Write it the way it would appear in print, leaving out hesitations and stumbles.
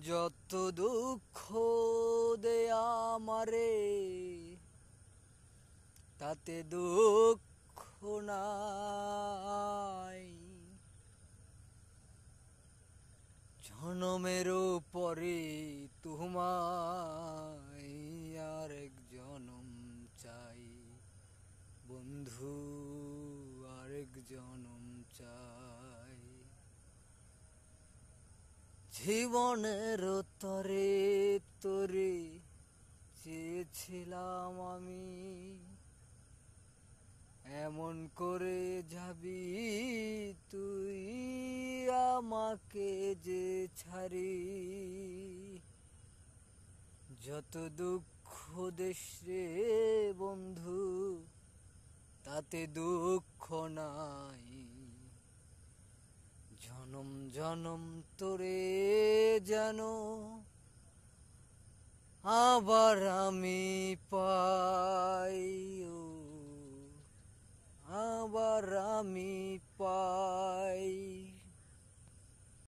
যত দুঃখ দেয়া আমারে তাতে দুঃখ নাই। জনমেরও পরে তোমায় আরেক জনম চাই বন্ধু, আরেক জনম চাই। জীবনের তরে তরে চেয়েছিলাম আমি, এমন করে যাবি তুই আমাকে যে ছাড়ি। যত দুঃখ দেশ রে বন্ধু তাতে দুঃখ নাই। জনম জনম তোরে যেন আবার আমি